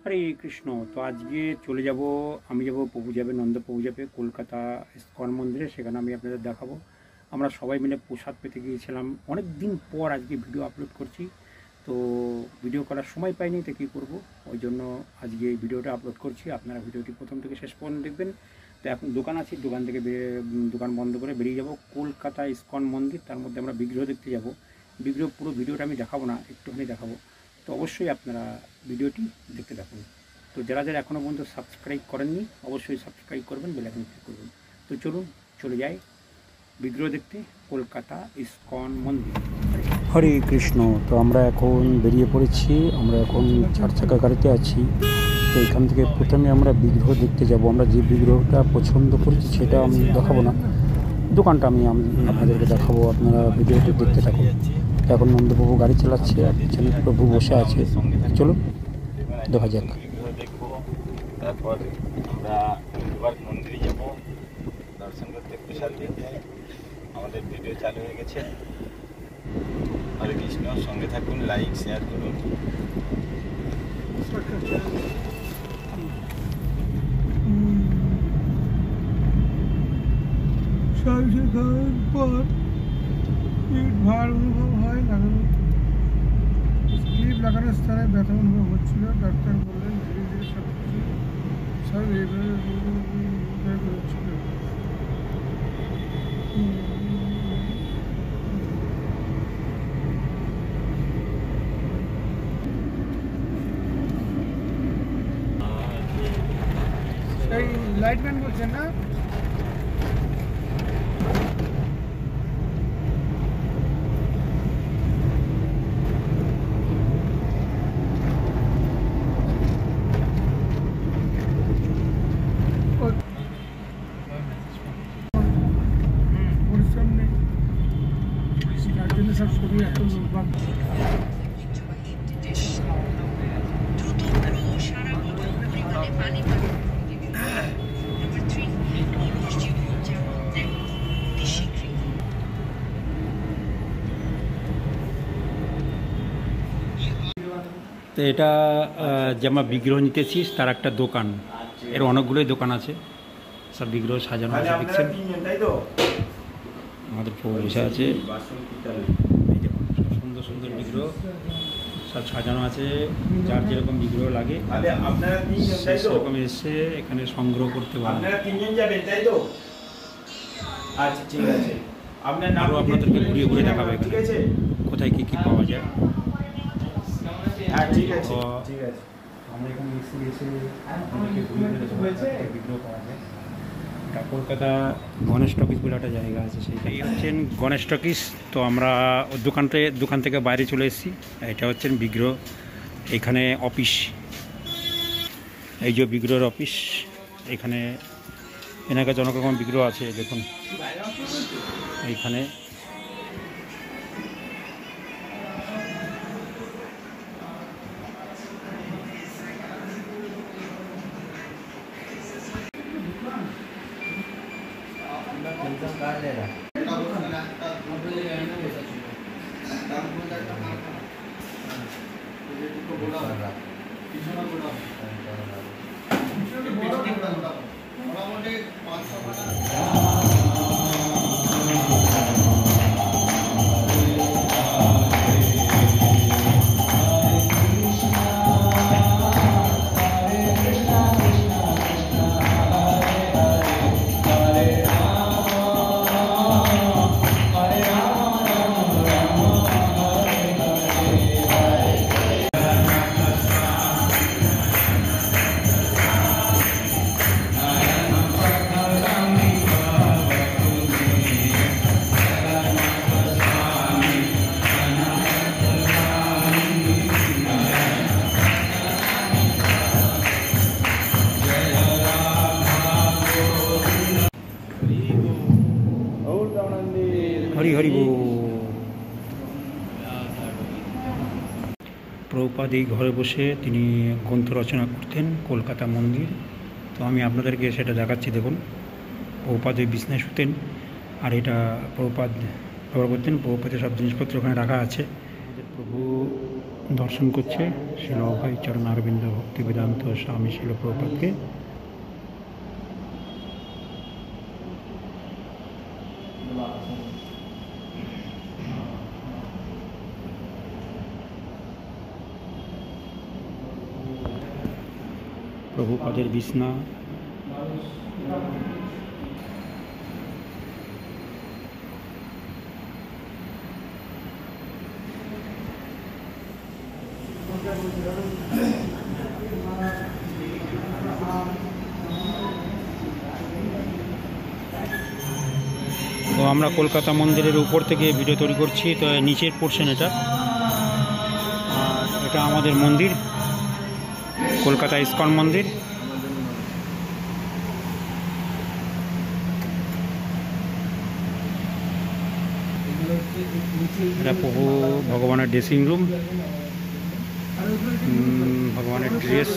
হরে কৃষ্ণ। তো আজকে চলে যাব, আমি যাব, প্রভু যাবে, নন্দপ্রভু যাবে কলকাতা ইস্কন মন্দিরে। সেখানে আমি আপনাদের দেখাবো। আমরা সবাই মিলে প্রসাদ পেতে গিয়েছিলাম। অনেক দিন পর আজকে ভিডিও আপলোড করছি, তো ভিডিও করার সময় পাইনি, তো কী করবো, ওই জন্য আজকে এই ভিডিওটা আপলোড করছি। আপনারা ভিডিওটি প্রথম থেকে শেষ পর্যন্ত দেখবেন। তো এখন দোকান আছি, দোকান থেকে দোকান বন্ধ করে বেরিয়ে যাব কলকাতা ইস্কন মন্দির। তার মধ্যে আমরা বিগ্রহ দেখতে যাব। বিগ্রহ পুরো ভিডিওটা আমি দেখাবো না, একটুখানি দেখাবো। তো অবশ্যই আপনারা ভিডিওটি দেখতে থাকুন। তো যারা যারা এখনও পর্যন্ত সাবস্ক্রাইব করেননি অবশ্যই সাবস্ক্রাইব করবেন, বেল আইকন ক্লিক করবেন। তো চলুন চলে যাই বিগ্রহ দেখতে কলকাতা ইস্কন মন্দির। হরে কৃষ্ণ। তো আমরা এখন বেরিয়ে পড়েছি, আমরা এখন 4 চাকা গাড়িতে আছি। তো এখান থেকে প্রথমে আমরা বিগ্রহ দেখতে যাব। আমরা যে বিগ্রহটা পছন্দ করেছি সেটা আমি দেখাবো না, দোকানটা আমি আপনাদেরকে দেখাবো। আপনারা ভিডিওটি দেখতে থাকুন। এখন নন্দপ্রভু গাড়ি চালাচ্ছে আর পিছনে প্রভু বসে আছে। চলুন দেখা যাক। তারপর আমরা এবার মন্দিরে যাব, দর্শন করতে প্রসাদ দিতে। আমাদের ভিডিও চালু হয়ে গেছে। হরে কৃষ্ণ, সঙ্গে থাকুন, লাইক শেয়ার করুন। সবজি খাওয়ার পর পেট ভার অনুভব হয়, লাগানো স্লিপ লাগানোর স্থানে ব্যথা অনুভব হচ্ছিল। ডাক্তার বললেন ধীরে ধীরে সব কিছু সব এইভাবে হচ্ছিল। এই লাইটম্যান বলছেন না? পরিশ্রম নেই, যার জন্য সব শরীর এত লোকবান। তো এটা যে আমরা বিগ্রহ নিতেছি তার একটা দোকান, এর অনেকগুলোই দোকান আছে, সব বিগ্রহ সাজানো আছে। দেখছেন আমাদের প্রভু বসে আছে, এই দেখুন সব সুন্দর সুন্দর বিগ্রহ সব সাজানো আছে। যার যেরকম বিগ্রহ লাগে সেরকম এসে এখানে সংগ্রহ করতে পারেন। আপনারা 3 জন যাবেন, তাই তো? আচ্ছা, ঠিক আছে। আপনার নাম আপনাদেরকে ঘুরিয়ে ঘুরিয়ে দেখাবে ঠিক আছে, কোথায় কী কী পাওয়া যায়। হ্যাঁ ঠিক আছে, ঠিক আছে। আমরা এখানে এসে আপনাদেরকে ঘুরিয়ে ঘুরিয়ে দেখাবো বিগ্রহ পাওয়া যায়। এটা কলকাতা গণেশ টকিস বলে একটা জায়গা আছে, সেইটাই হচ্ছেন গণেশ টকিস। তো আমরা দোকান থেকে বাইরে চলে এসেছি। এটা হচ্ছেন বিগ্রহ, এখানে অফিস, এই যে বিগ্রহের অফিস। এখানে এনার কাছে অনেক রকম বিগ্রহ আছে, দেখুন এইখানে। হরি হরি বল। প্রভুপাদ এই ঘরে বসে তিনি গ্রন্থ রচনা করতেন, কলকাতা মন্দির। তো আমি আপনাদেরকে সেটা দেখাচ্ছি, দেখুন। প্রভুপাদ ওই বিছনায় শুতেন, আর এটা প্রভুপাদ ব্যবহার করতেন। প্রভুপাদের সব জিনিসপত্র ওখানে রাখা আছে। প্রভু দর্শন করছে শিল অভয় চরণ অরবিন্দ ভক্তি বেদান্ত স্বামী শিল প্রভুপাদকে। প্রভুপাদের বিছনা, তো আমরা কলকাতা মন্দিরের উপর থেকে ভিডিও তৈরি করছি। তো নিচের পোর্শন এটা, আর এটা আমাদের মন্দির, কলকাতা ইস্কন মন্দির। এটা প্রভু ভগবানের ড্রেসিং রুম, ভগবানের ড্রেস।